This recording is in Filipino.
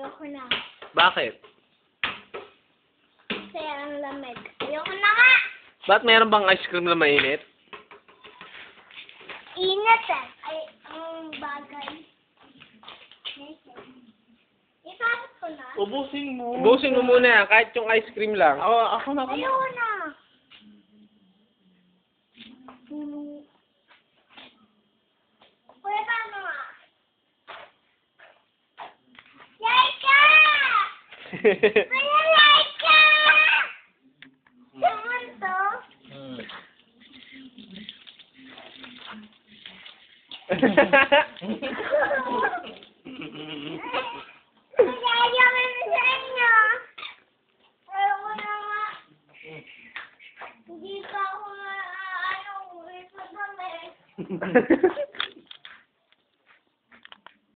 Ayoko na. Bakit? Kasi ang lamig. Ayoko na nga! Ba't meron bang ice cream na mainit? Init eh. Ay, ang bagay. Isapot ko na. Ubusin mo. Ubusin mo muna, kahit yung ice cream lang. Ako na. Ayoko na. Kuya, paano nga? Laika! Kuya, Laika! Naman to? Kaya kami sa inyo. Ayoko na nga. Hindi pa ako ano, uwi sa kami.